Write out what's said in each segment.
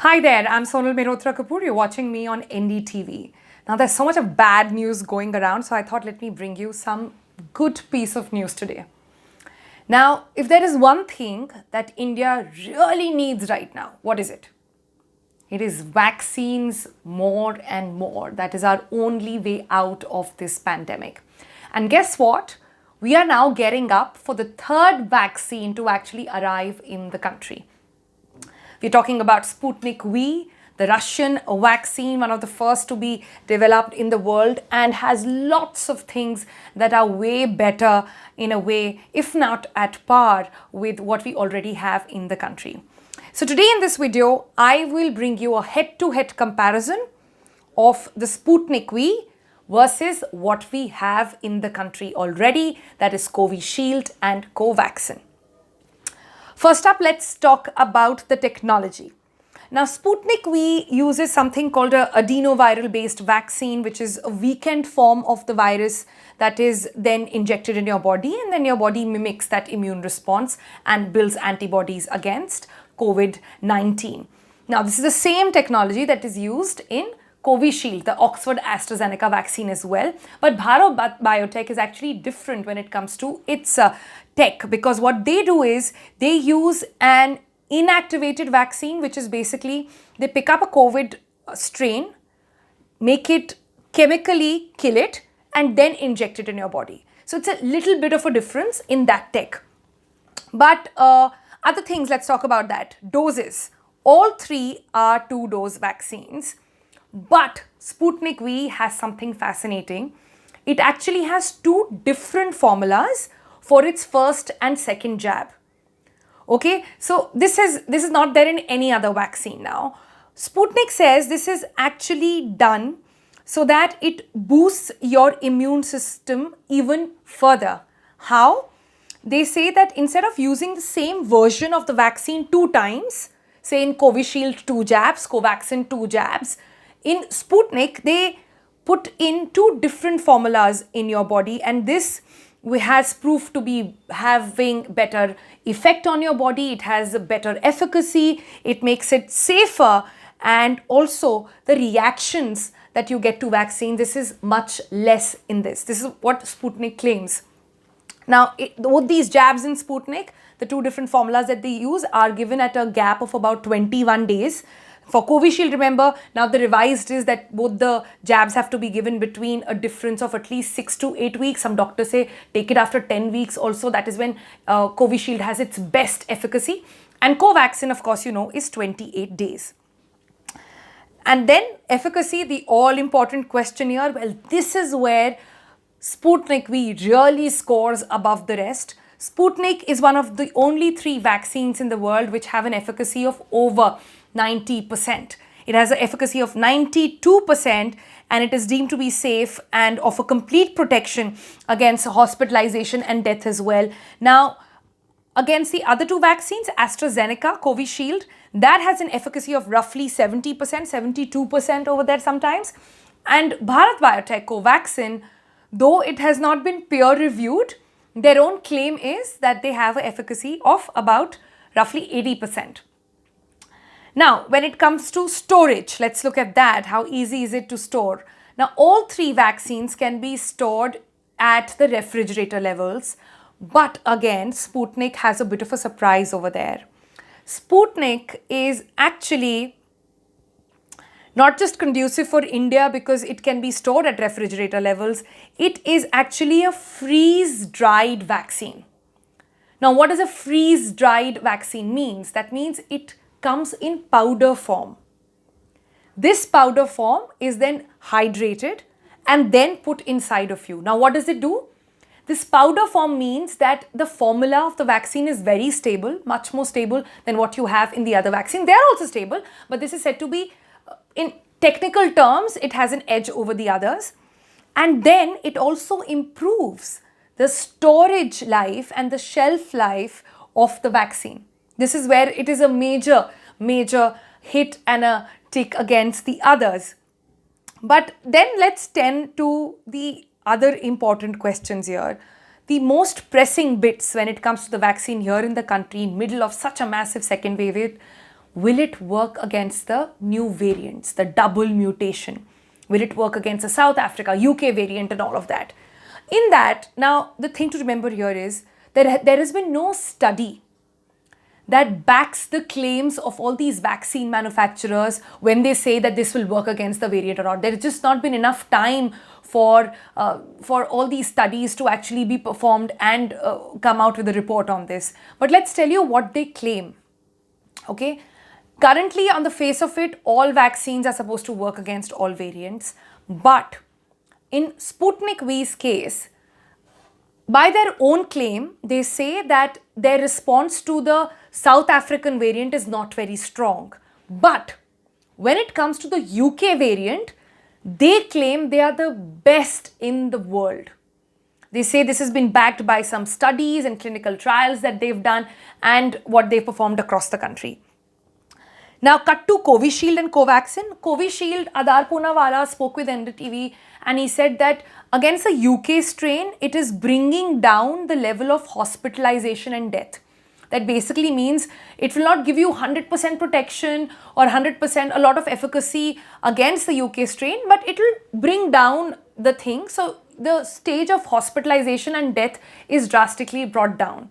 Hi there, I'm Sonal Mehrotra Kapoor. You're watching me on NDTV. Now, there's so much of bad news going around, so I thought let me bring you some good piece of news today. Now, if there is one thing that India really needs right now, what is it? It is vaccines more and more. That is our only way out of this pandemic. And guess what? We are now gearing up for the third vaccine to actually arrive in the country. We're talking about Sputnik V, the Russian vaccine, one of the first to be developed in the world and has lots of things that are way better in a way, if not at par with what we already have in the country. So today in this video, I will bring you a head-to-head comparison of the Sputnik V versus what we have in the country already, that is Covishield and Covaxin. First up, let's talk about the technology. Now, Sputnik V uses something called an adenoviral-based vaccine, which is a weakened form of the virus that is then injected in your body, and then your body mimics that immune response and builds antibodies against Covid-19. Now, this is the same technology that is used in Covishield, the Oxford-AstraZeneca vaccine as well. But Bharat Biotech is actually different when it comes to its tech, because what they do is they use an inactivated vaccine, which is basically they pick up a COVID strain, make it chemically kill it, and then inject it in your body. So it's a little bit of a difference in that tech. But other things, let's talk about that. Doses. All three are 2-dose vaccines. But Sputnik V has something fascinating. It actually has 2 different formulas for its first and second jab. Okay, so this is not there in any other vaccine now. Sputnik says this is actually done so that it boosts your immune system even further. How? They say that instead of using the same version of the vaccine 2 times, say in Covishield 2 jabs, Covaxin 2 jabs, in Sputnik, they put in 2 different formulas in your body, and this has proved to be having better effect on your body. It has a better efficacy. It makes it safer, and also the reactions that you get to vaccine, this is much less in this. This is what Sputnik claims. Now, both these jabs in Sputnik, the 2 different formulas that they use are given at a gap of about 21 days. For Covishield, remember, now the revised is that both the jabs have to be given between a difference of at least 6 to 8 weeks. Some doctors say take it after 10 weeks also. That is when Covishield has its best efficacy. And Covaxin, of course, you know, is 28 days. And then efficacy, the all-important question here, well, this is where Sputnik V really scores above the rest. Sputnik is one of the only 3 vaccines in the world which have an efficacy of over 90%. It has an efficacy of 92%, and it is deemed to be safe and offer complete protection against hospitalization and death as well. Now, against the other 2 vaccines, AstraZeneca, Covishield, that has an efficacy of roughly 70%, 72% over there sometimes. And Bharat Biotech, Covaxin, though it has not been peer-reviewed, their own claim is that they have an efficacy of about roughly 80%. Now, when it comes to storage, let's look at that. How easy is it to store? Now, all 3 vaccines can be stored at the refrigerator levels. But again, Sputnik has a bit of a surprise over there. Sputnik is actually not just conducive for India because it can be stored at refrigerator levels. It is actually a freeze-dried vaccine. Now, what does a freeze-dried vaccine means? That means it comes in powder form. This powder form is then hydrated and then put inside of you. Now, what does it do? This powder form means that the formula of the vaccine is very stable, much more stable than what you have in the other vaccine. They are also stable, but this is said to be, in technical terms, it has an edge over the others. And then it also improves the storage life and the shelf life of the vaccine. This is where it is a major hit and a tick against the others. But then let's tend to the other important questions here. The most pressing bits when it comes to the vaccine here in the country in middle of such a massive second wave, will it work against the new variants, the double mutation? Will it work against the South Africa, UK variant and all of that? In that, now the thing to remember here is that there has been no study that backs the claims of all these vaccine manufacturers when they say that this will work against the variant or not. There has just not been enough time for all these studies to actually be performed and come out with a report on this. But let's tell you what they claim. Okay, currently on the face of it, all vaccines are supposed to work against all variants. But in Sputnik V's case, by their own claim, they say that their response to the South African variant is not very strong. But when it comes to the UK variant, they claim they are the best in the world. They say this has been backed by some studies and clinical trials that they've done and what they've performed across the country. Now, cut to Covishield and Covaxin. Covishield, Adar Poonawala spoke with NDTV and he said that against the UK strain, it is bringing down the level of hospitalization and death. That basically means it will not give you 100% protection or 100% a lot of efficacy against the UK strain, but it will bring down the thing. So the stage of hospitalization and death is drastically brought down.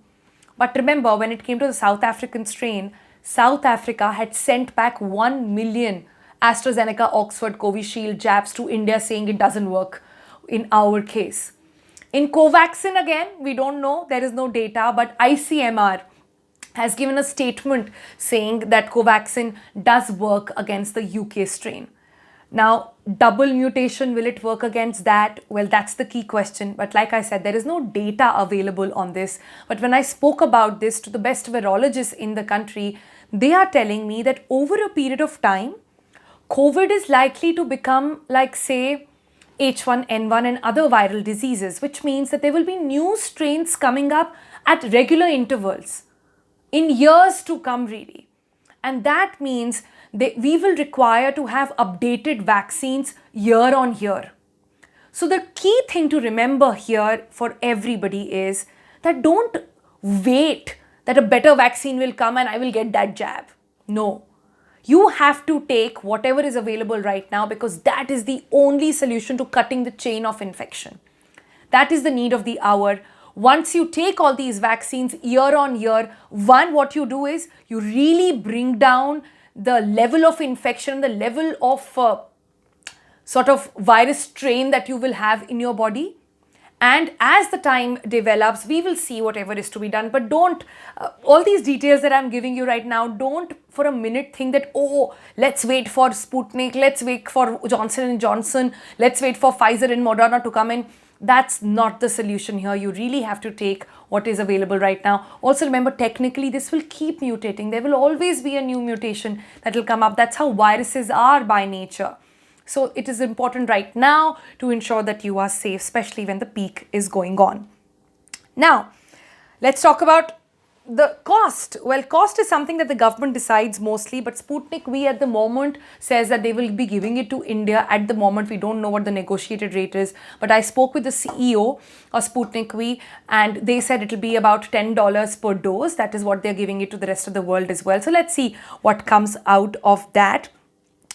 But remember, when it came to the South African strain, South Africa had sent back 1 million AstraZeneca Oxford Covishield jabs to India saying it doesn't work in our case. In Covaxin again, we don't know, there is no data, but ICMR has given a statement saying that Covaxin does work against the UK strain. Now, double mutation, will it work against that? Well, that's the key question. But like I said, there is no data available on this. But when I spoke about this to the best virologists in the country, they are telling me that over a period of time, COVID is likely to become like, say, H1N1 and other viral diseases, which means that there will be new strains coming up at regular intervals in years to come, really. And that means that we will require to have updated vaccines year on year. So the key thing to remember here for everybody is that don't wait that a better vaccine will come and I will get that jab. No. You have to take whatever is available right now because that is the only solution to cutting the chain of infection. That is the need of the hour. Once you take all these vaccines year on year, what you do is you really bring down the level of infection, the level of sort of virus strain that you will have in your body. And as the time develops, we will see whatever is to be done. But don't, all these details that I'm giving you right now, don't for a minute think that, oh, let's wait for Sputnik, let's wait for Johnson & Johnson, let's wait for Pfizer and Moderna to come in. That's not the solution here. You really have to take what is available right now. Also remember, technically, this will keep mutating. There will always be a new mutation that will come up. That's how viruses are by nature. So it is important right now to ensure that you are safe, especially when the peak is going on. Now, let's talk about the cost. Well, cost is something that the government decides mostly, but Sputnik V at the moment says that they will be giving it to India. At the moment, we don't know what the negotiated rate is, but I spoke with the CEO of Sputnik V and they said it will be about $10 per dose. That is what they're giving it to the rest of the world as well. So let's see what comes out of that.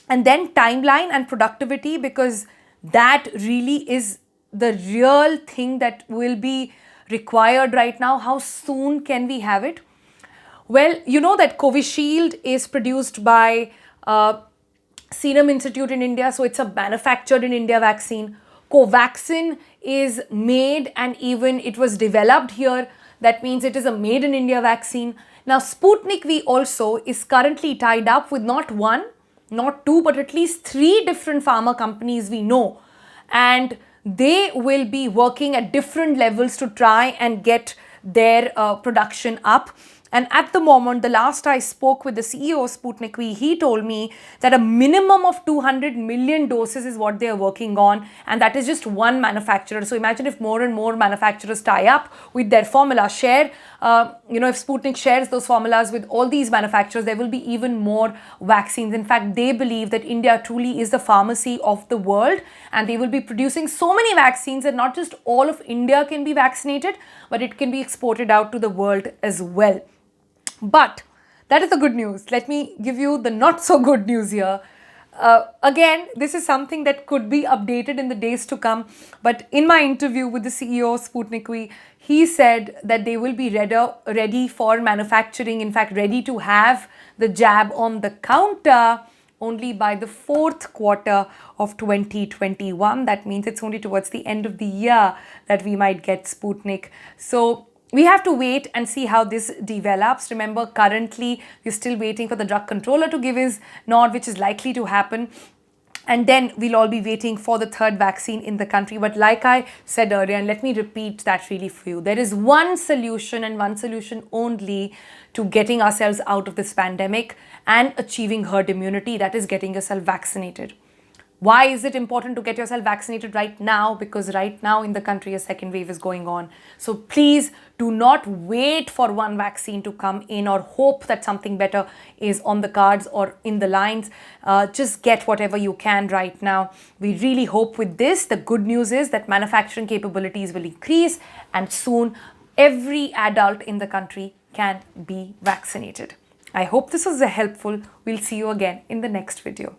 And then timeline and productivity, because that really is the real thing that will be required right now. How soon can we have it? Well, you know that Covishield is produced by Serum Institute in India, so it's a manufactured in India vaccine. Covaxin is made and even it was developed here. That means it is a made in India vaccine. Now, Sputnik V also is currently tied up with not one, not two, but at least 3 different pharma companies we know. And they will be working at different levels to try and get their production up. And at the moment, the last I spoke with the CEO of Sputnik V, he told me that a minimum of 200 million doses is what they are working on. And that is just one manufacturer. So imagine if more and more manufacturers tie up with their formula, share, if Sputnik shares those formulas with all these manufacturers, there will be even more vaccines. In fact, they believe that India truly is the pharmacy of the world and they will be producing so many vaccines that not just all of India can be vaccinated, but it can be exported out to the world as well. But that is the good news. Let me give you the not so good news here. Again, this is something that could be updated in the days to come. But in my interview with the CEO of Sputnik, he said that they will be ready for manufacturing, in fact, ready to have the jab on the counter only by the fourth quarter of 2021. That means it's only towards the end of the year that we might get Sputnik. So we have to wait and see how this develops. Remember, currently, we're still waiting for the drug controller to give his nod, which is likely to happen. And then we'll all be waiting for the third vaccine in the country. But like I said earlier, and let me repeat that really for you, there is one solution and one solution only to getting ourselves out of this pandemic and achieving herd immunity, that is getting yourself vaccinated. Why is it important to get yourself vaccinated right now? Because right now in the country, a second wave is going on. So please do not wait for one vaccine to come in or hope that something better is on the cards or in the lines. Just get whatever you can right now. We really hope with this, the good news is that manufacturing capabilities will increase and soon every adult in the country can be vaccinated. I hope this was helpful. We'll see you again in the next video.